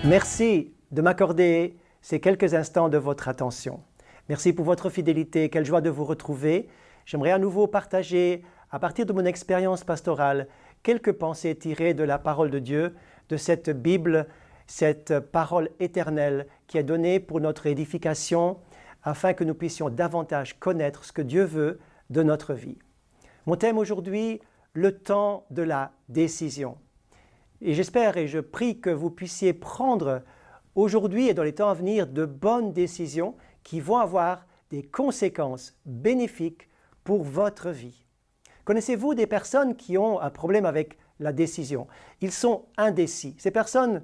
Merci de m'accorder ces quelques instants de votre attention. Merci pour votre fidélité, quelle joie de vous retrouver. J'aimerais à nouveau partager, à partir de mon expérience pastorale, quelques pensées tirées de la parole de Dieu, de cette Bible, cette parole éternelle qui est donnée pour notre édification, afin que nous puissions davantage connaître ce que Dieu veut de notre vie. Mon thème aujourd'hui, le temps de la décision. Et j'espère et je prie que vous puissiez prendre aujourd'hui et dans les temps à venir de bonnes décisions qui vont avoir des conséquences bénéfiques pour votre vie. Connaissez-vous des personnes qui ont un problème avec la décision? Ils sont indécis. Ces personnes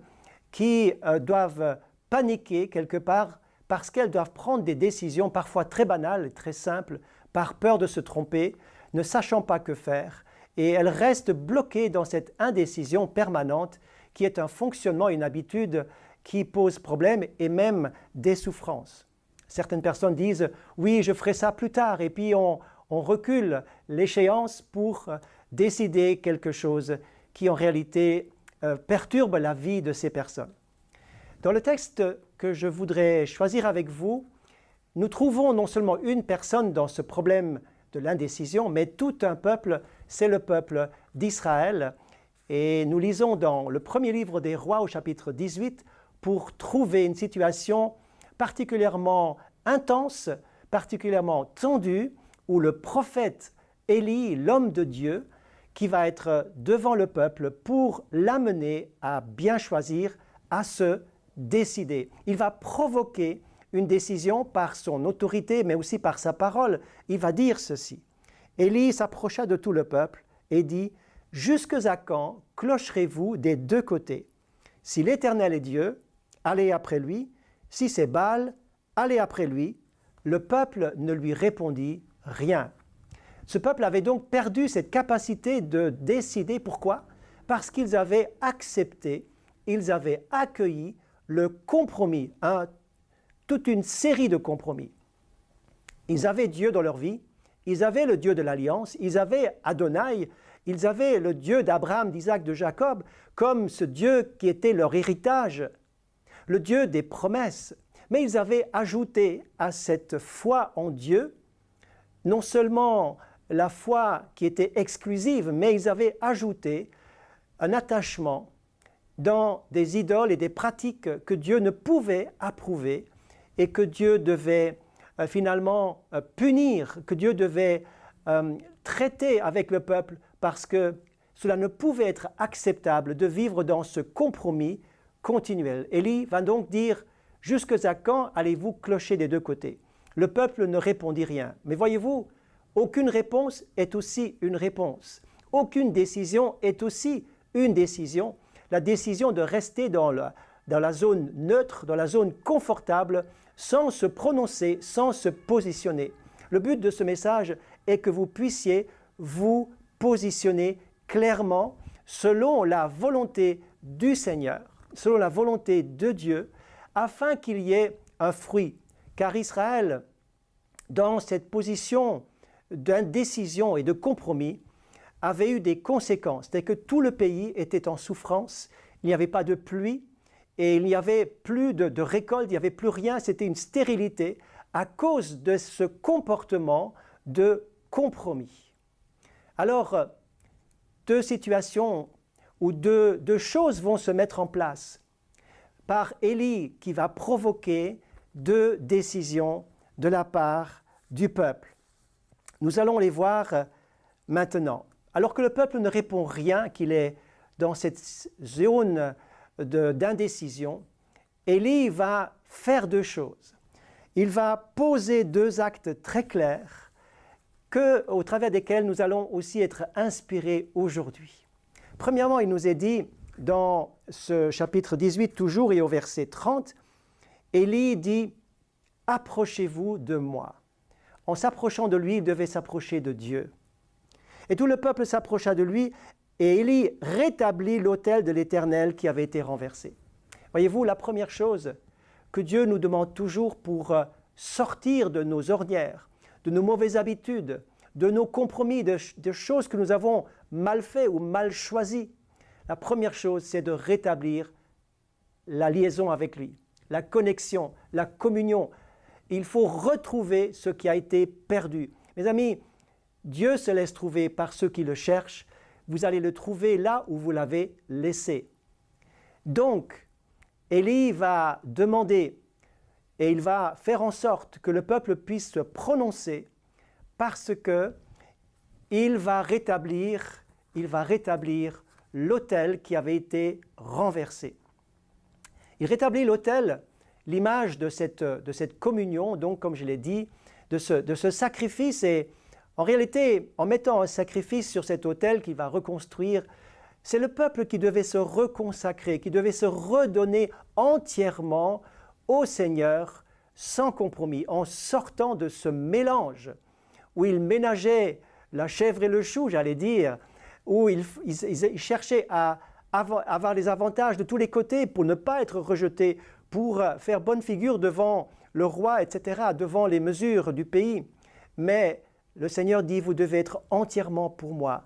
qui doivent paniquer quelque part parce qu'elles doivent prendre des décisions parfois très banales et très simples, par peur de se tromper, ne sachant pas que faire, et elles restent bloquées dans cette indécision permanente qui est un fonctionnement, une habitude qui pose problème et même des souffrances. Certaines personnes disent « oui, je ferai ça plus tard » et puis on recule l'échéance pour décider quelque chose qui en réalité perturbe la vie de ces personnes. Dans le texte que je voudrais choisir avec vous, nous trouvons non seulement une personne dans ce problème de l'indécision, mais tout un peuple, c'est le peuple d'Israël. Et nous lisons dans le premier livre des Rois au chapitre 18 pour trouver une situation particulièrement intense, particulièrement tendue, où le prophète Élie, l'homme de Dieu, qui va être devant le peuple pour l'amener à bien choisir, à se décider. Il va provoquer une décision par son autorité, mais aussi par sa parole. Il va dire ceci. Élie s'approcha de tout le peuple et dit « Jusque à quand clocherez-vous des deux côtés? Si l'Éternel est Dieu, allez après lui. Si c'est Baal, allez après lui. » Le peuple ne lui répondit rien. Ce peuple avait donc perdu cette capacité de décider. Pourquoi? Parce qu'ils avaient accepté, ils avaient accueilli le compromis, toute une série de compromis. Ils avaient Dieu dans leur vie, ils avaient le Dieu de l'Alliance, ils avaient Adonai, ils avaient le Dieu d'Abraham, d'Isaac, de Jacob, comme ce Dieu qui était leur héritage, le Dieu des promesses. Mais ils avaient ajouté à cette foi en Dieu, non seulement la foi qui était exclusive, mais ils avaient ajouté un attachement dans des idoles et des pratiques que Dieu ne pouvait approuver et que Dieu devait finalement punir, que Dieu devait traiter avec le peuple parce que cela ne pouvait être acceptable de vivre dans ce compromis continuel. Élie va donc dire « Jusque à quand allez-vous clocher des deux côtés ?» Le peuple ne répondit rien. Mais voyez-vous, aucune réponse est aussi une réponse. Aucune décision est aussi une décision. La décision de rester dans la zone neutre, dans la zone confortable, sans se prononcer, sans se positionner. Le but de ce message est que vous puissiez vous positionner clairement selon la volonté du Seigneur, selon la volonté de Dieu, afin qu'il y ait un fruit. Car Israël, dans cette position d'indécision et de compromis, avait eu des conséquences. C'est que tout le pays était en souffrance, il n'y avait pas de pluie et il n'y avait plus de récolte, il n'y avait plus rien, c'était une stérilité à cause de ce comportement de compromis. Alors, deux situations ou deux choses vont se mettre en place par Élie qui va provoquer deux décisions de la part du peuple. Nous allons les voir maintenant. Alors que le peuple ne répond rien, qu'il est dans cette zone d'indécision, Élie va faire deux choses. Il va poser deux actes très clairs au travers desquels nous allons aussi être inspirés aujourd'hui. Premièrement, il nous est dit dans ce chapitre 18 toujours et au verset 30, Élie dit « Approchez-vous de moi ». En s'approchant de lui, il devait s'approcher de Dieu. Et tout le peuple s'approcha de lui, et Élie rétablit l'autel de l'Éternel qui avait été renversé. Voyez-vous, la première chose que Dieu nous demande toujours pour sortir de nos ornières, de nos mauvaises habitudes, de nos compromis, de choses que nous avons mal fait ou mal choisies, la première chose, c'est de rétablir la liaison avec lui, la connexion, la communion. Il faut retrouver ce qui a été perdu. Mes amis, Dieu se laisse trouver par ceux qui le cherchent. Vous allez le trouver là où vous l'avez laissé. Donc, Élie va demander et il va faire en sorte que le peuple puisse se prononcer parce que il va rétablir l'autel qui avait été renversé. Il rétablit l'autel, l'image de cette communion, donc comme je l'ai dit, de ce sacrifice. Et en réalité, en mettant un sacrifice sur cet autel qu'il va reconstruire, c'est le peuple qui devait se reconsacrer, qui devait se redonner entièrement au Seigneur sans compromis, en sortant de ce mélange où il ménageait la chèvre et le chou, j'allais dire, où il cherchait à avoir les avantages de tous les côtés pour ne pas être rejeté, pour faire bonne figure devant le roi, etc., devant les mesures du pays. Mais le Seigneur dit, vous devez être entièrement pour moi.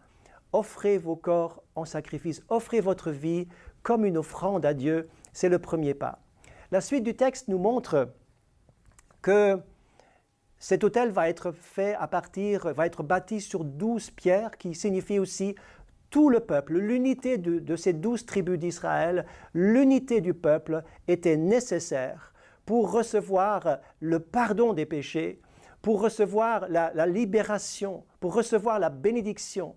Offrez vos corps en sacrifice, offrez votre vie comme une offrande à Dieu. C'est le premier pas. La suite du texte nous montre que cet autel va être bâti sur 12 pierres qui signifient aussi tout le peuple. L'unité de ces 12 tribus d'Israël, l'unité du peuple était nécessaire pour recevoir le pardon des péchés, pour recevoir la libération, pour recevoir la bénédiction.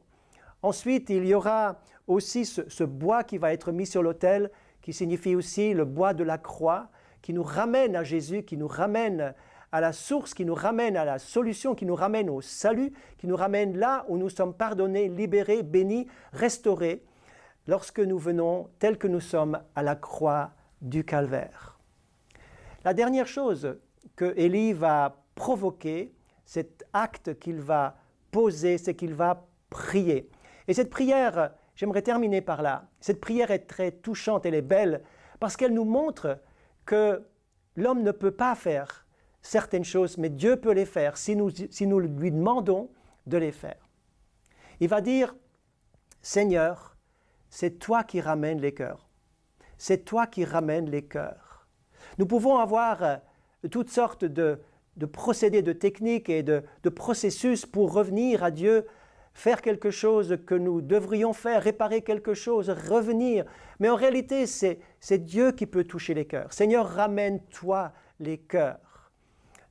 Ensuite, il y aura aussi ce bois qui va être mis sur l'autel, qui signifie aussi le bois de la croix, qui nous ramène à Jésus, qui nous ramène à la source, qui nous ramène à la solution, qui nous ramène au salut, qui nous ramène là où nous sommes pardonnés, libérés, bénis, restaurés, lorsque nous venons tels que nous sommes à la croix du Calvaire. La dernière chose que Élie va provoquer, cet acte qu'il va poser, c'est qu'il va prier. Et cette prière, j'aimerais terminer par là. Cette prière est très touchante, elle est belle, parce qu'elle nous montre que l'homme ne peut pas faire certaines choses, mais Dieu peut les faire si nous lui demandons de les faire. Il va dire, Seigneur, c'est toi qui ramènes les cœurs. C'est toi qui ramènes les cœurs. Nous pouvons avoir toutes sortes de procédés, de techniques et de processus pour revenir à Dieu, faire quelque chose que nous devrions faire, réparer quelque chose, revenir. Mais en réalité, c'est Dieu qui peut toucher les cœurs. Seigneur, ramène-toi les cœurs.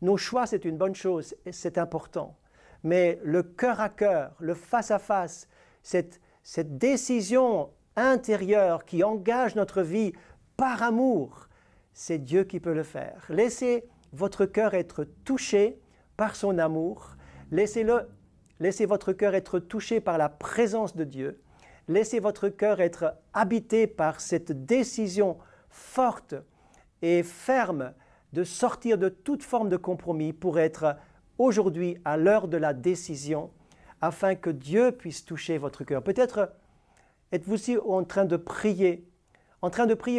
Nos choix, c'est une bonne chose, c'est important. Mais le cœur à cœur, le face à face, cette décision intérieure qui engage notre vie par amour, c'est Dieu qui peut le faire. Laissez votre cœur être touché par son amour. Laissez votre cœur être touché par la présence de Dieu. Laissez votre cœur être habité par cette décision forte et ferme de sortir de toute forme de compromis pour être aujourd'hui à l'heure de la décision afin que Dieu puisse toucher votre cœur. Peut-être êtes-vous aussi en train de prier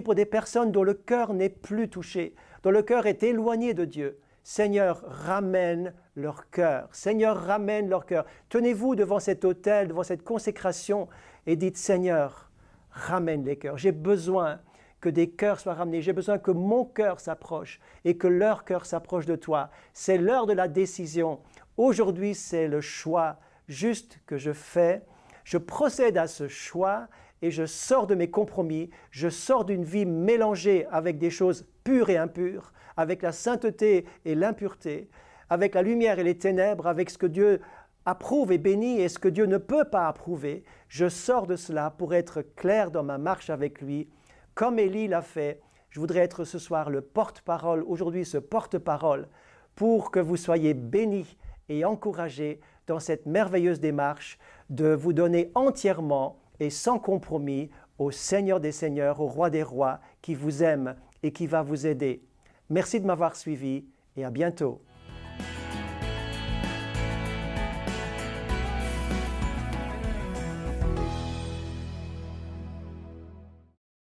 pour des personnes dont le cœur n'est plus touché, dont le cœur est éloigné de Dieu. Seigneur, ramène leur cœur. Seigneur, ramène leur cœur. Tenez-vous devant cet autel, devant cette consécration et dites, Seigneur, ramène les cœurs. J'ai besoin que des cœurs soient ramenés. J'ai besoin que mon cœur s'approche et que leur cœur s'approche de toi. C'est l'heure de la décision. Aujourd'hui, c'est le choix juste que je fais. Je procède à ce choix et je sors de mes compromis. Je sors d'une vie mélangée avec des choses pures et impures, avec la sainteté et l'impureté, avec la lumière et les ténèbres, avec ce que Dieu approuve et bénit et ce que Dieu ne peut pas approuver. Je sors de cela pour être clair dans ma marche avec lui. Comme Élie l'a fait, je voudrais être ce soir le porte-parole, aujourd'hui ce porte-parole, pour que vous soyez bénis et encouragés dans cette merveilleuse démarche de vous donner entièrement et sans compromis au Seigneur des Seigneurs, au Roi des Rois, qui vous aime et qui va vous aider. Merci de m'avoir suivi et à bientôt.